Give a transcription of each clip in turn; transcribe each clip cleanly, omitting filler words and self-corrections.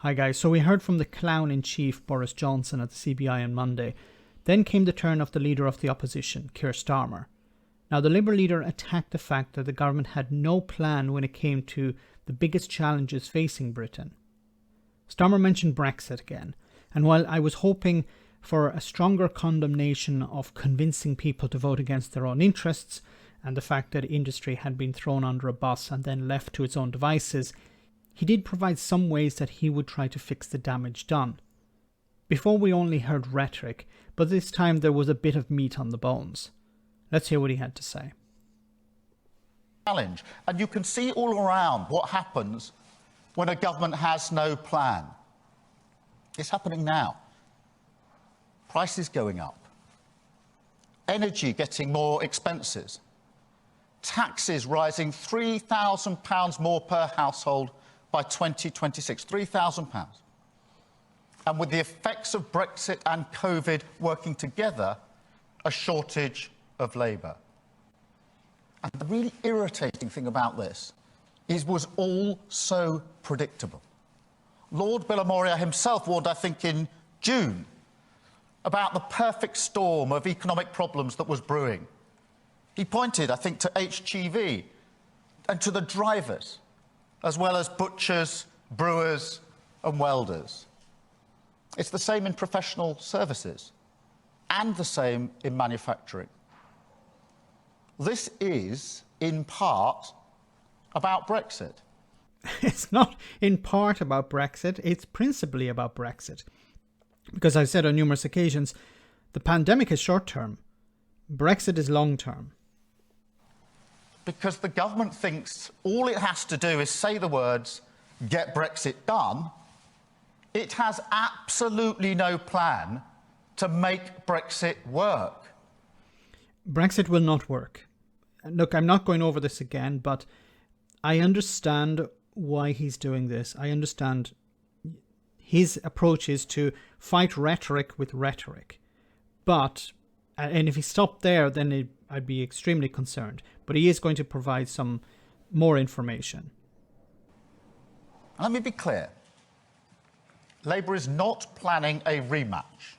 Hi guys, so we heard from the clown-in-chief Boris Johnson at the CBI on Monday. Then came the turn of the leader of the opposition, Keir Starmer. Now the Labour leader attacked the fact that the government had no plan when it came to the biggest challenges facing Britain. Starmer mentioned Brexit again, and while I was hoping for a stronger condemnation of convincing people to vote against their own interests and the fact that industry had been thrown under a bus and then left to its own devices, he did provide some ways that he would try to fix the damage done. Before we only heard rhetoric, but this time there was a bit of meat on the bones. Let's hear what he had to say. Challenge, and you can see all around what happens when a government has no plan. It's happening now. Prices going up, energy getting more expensive, taxes rising £3,000 more per household by 2026, £3,000. And with the effects of Brexit and COVID working together, a shortage of labour. And the really irritating thing about this is it was all so predictable. Lord Villamoria himself warned, I think, in June about the perfect storm of economic problems that was brewing. He pointed, I think, to HGV and to the drivers, as well as butchers, brewers and welders. It's the same in professional services and the same in manufacturing. This is, in part, about Brexit. It's not in part about Brexit, it's principally about Brexit. Because I've said on numerous occasions, the pandemic is short-term, Brexit is long-term. Because the government thinks all it has to do is say the words, get Brexit done. It has absolutely no plan to make Brexit work. Brexit will not work. Look, I'm not going over this again, but I understand why he's doing this. I understand his approach is to fight rhetoric with rhetoric. But, and if he stopped there, then I'd be extremely concerned. But he is going to provide some more information. Let me be clear. Labour is not planning a rematch.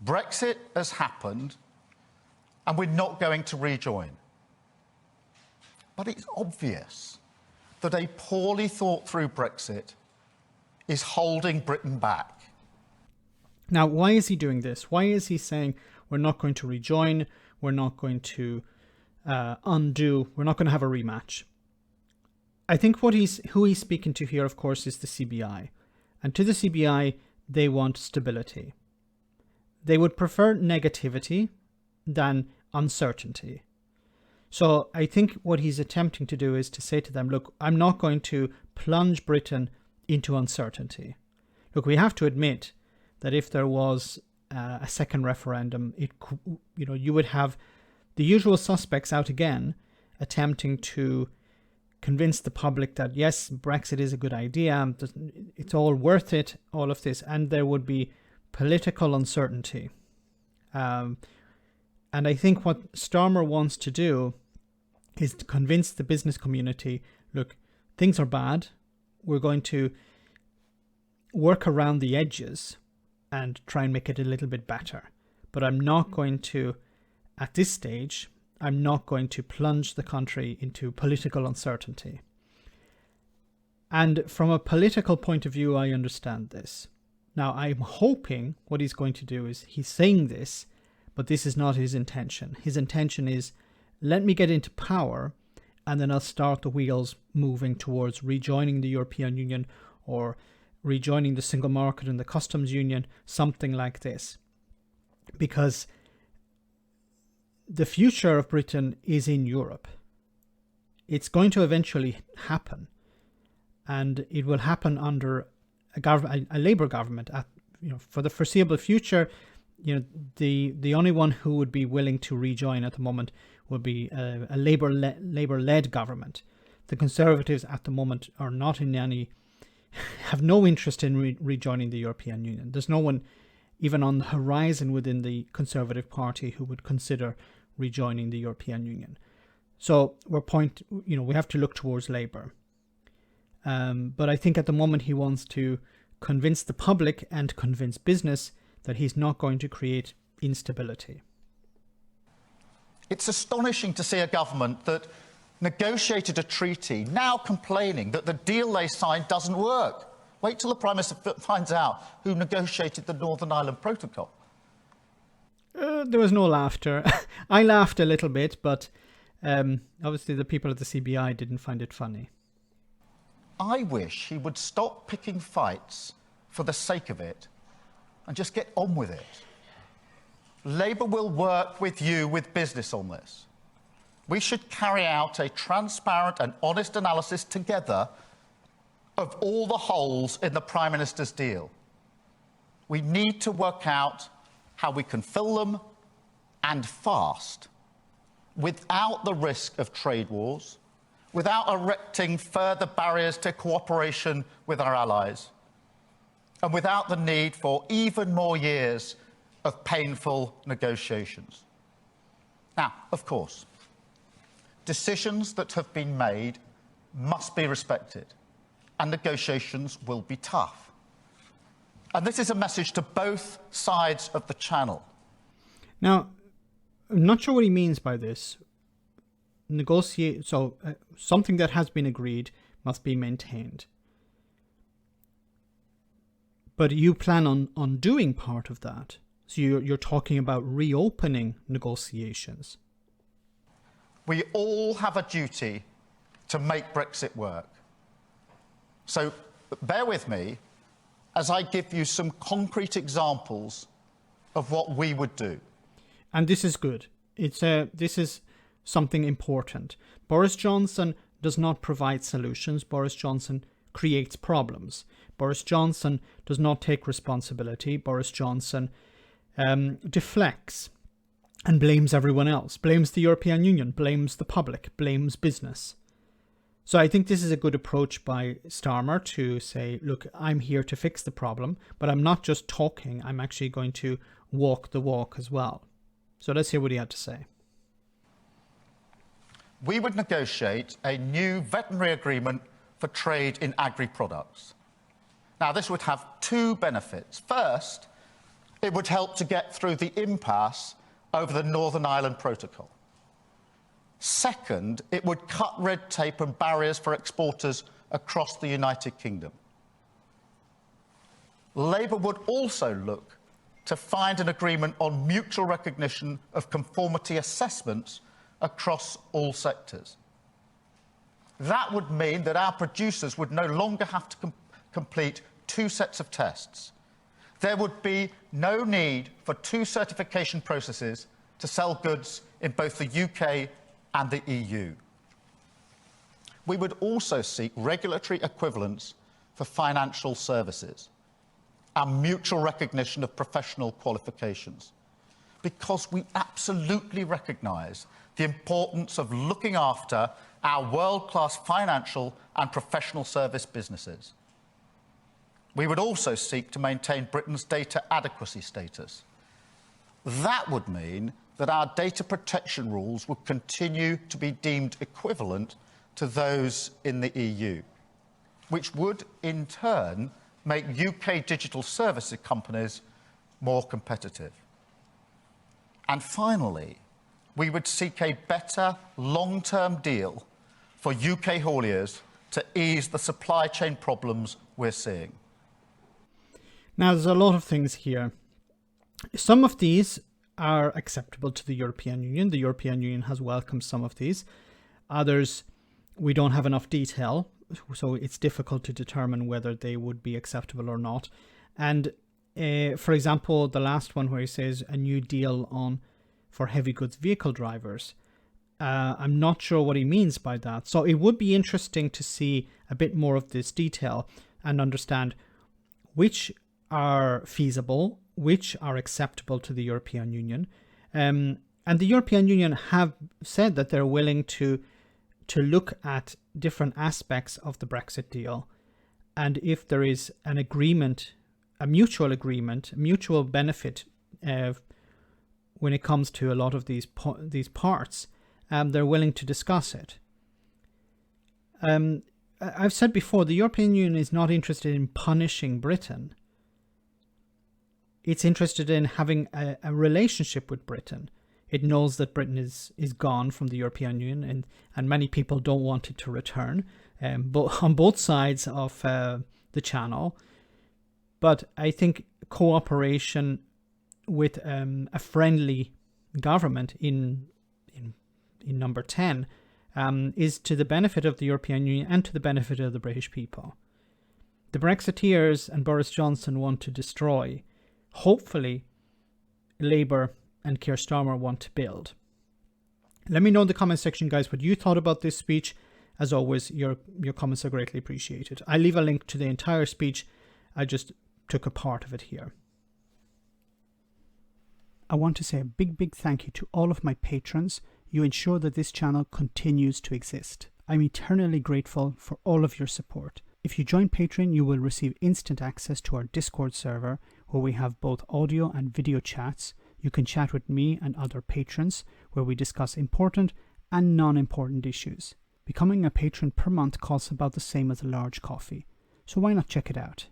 Brexit has happened, and we're not going to rejoin. But it's obvious that a poorly thought through Brexit is holding Britain back. Now, why is he doing this? Why is he saying we're not going to rejoin, we're not going to undo, we're not going to have a rematch? I think who he's speaking to here, of course, is the CBI. And to the CBI, they want stability. They would prefer negativity than uncertainty. So I think what he's attempting to do is to say to them, look, I'm not going to plunge Britain into uncertainty. Look, we have to admit that if there was a second referendum, you would have the usual suspects out again attempting to convince the public that, yes, Brexit is a good idea, it's all worth it, all of this, and there would be political uncertainty. And I think what Starmer wants to do is to convince the business community, look, things are bad, we're going to work around the edges and try and make it a little bit better. But I'm not going to, at this stage, I'm not going to plunge the country into political uncertainty. And from a political point of view, I understand this. Now, I'm hoping what he's going to do is he's saying this, but this is not his intention. His intention is, let me get into power, and then I'll start the wheels moving towards rejoining the European Union or rejoining the single market and the customs union, something like this. Because the future of Britain is in Europe. It's going to eventually happen, and it will happen under a Labour government. For the foreseeable future, the only one who would be willing to rejoin at the moment would be a Labour-led government. The Conservatives at the moment are not in any, have no interest in rejoining the European Union. There's no one even on the horizon within the Conservative Party who would consider rejoining the European Union. So we have to look towards Labour. But I think at the moment he wants to convince the public and convince business that he's not going to create instability. It's astonishing to see a government that negotiated a treaty now complaining that the deal they signed doesn't work. Wait till the Prime Minister finds out who negotiated the Northern Ireland Protocol. There was no laughter. I laughed a little bit, but obviously the people at the CBI didn't find it funny. I wish he would stop picking fights for the sake of it and just get on with it. Labour will work with you, with business on this. We should carry out a transparent and honest analysis together of all the holes in the Prime Minister's deal. We need to work out how we can fill them, and fast, without the risk of trade wars, without erecting further barriers to cooperation with our allies, and without the need for even more years of painful negotiations. Now, of course, decisions that have been made must be respected, and negotiations will be tough. And this is a message to both sides of the Channel. Now, I'm not sure what he means by this. Something that has been agreed must be maintained. But you plan on doing part of that. So you're talking about reopening negotiations. We all have a duty to make Brexit work. So bear with me as I give you some concrete examples of what we would do. And this is good. This is something important. Boris Johnson does not provide solutions. Boris Johnson creates problems. Boris Johnson does not take responsibility. Boris Johnson deflects and blames everyone else, blames the European Union, blames the public, blames business. So I think this is a good approach by Starmer to say, look, I'm here to fix the problem, but I'm not just talking, I'm actually going to walk the walk as well. So let's hear what he had to say. We would negotiate a new veterinary agreement for trade in agri-products. Now, this would have two benefits. First, it would help to get through the impasse over the Northern Ireland Protocol. Second, it would cut red tape and barriers for exporters across the United Kingdom. Labour would also look to find an agreement on mutual recognition of conformity assessments across all sectors. That would mean that our producers would no longer have to complete two sets of tests. There would be no need for two certification processes to sell goods in both the UK and the EU. We would also seek regulatory equivalence for financial services and mutual recognition of professional qualifications, because we absolutely recognise the importance of looking after our world-class financial and professional service businesses. We would also seek to maintain Britain's data adequacy status. That would mean that our data protection rules would continue to be deemed equivalent to those in the EU, which would, in turn, make UK digital services companies more competitive. And finally, we would seek a better long-term deal for UK hauliers to ease the supply chain problems we're seeing. Now, there's a lot of things here. Some of these are acceptable to the European Union. The European Union has welcomed some of these. Others, we don't have enough detail, so it's difficult to determine whether they would be acceptable or not. And for example, the last one where he says a new deal for heavy goods vehicle drivers. I'm not sure what he means by that. So it would be interesting to see a bit more of this detail and understand which are feasible, which are acceptable to the European Union. And the European Union have said that they're willing to look at different aspects of the Brexit deal. And if there is an agreement, a mutual benefit when it comes to a lot of these parts, they're willing to discuss it. I've said before, the European Union is not interested in punishing Britain. It's interested in having a relationship with Britain. It knows that Britain is gone from the European Union, and many people don't want it to return, but on both sides of the channel. But I think cooperation with a friendly government in number 10 is to the benefit of the European Union and to the benefit of the British people. The Brexiteers and Boris Johnson want to destroy. Hopefully, Labour and Keir Starmer want to build. Let me know in the comment section, guys, what you thought about this speech. As always, your comments are greatly appreciated. I leave a link to the entire speech. I just took a part of it here. I want to say a big thank you to all of my patrons. You ensure that this channel continues to exist. I'm eternally grateful for all of your support. If you join Patreon, you will receive instant access to our Discord server, where we have both audio and video chats. You can chat with me and other patrons, where we discuss important and non-important issues. Becoming a patron per month costs about the same as a large coffee, so why not check it out?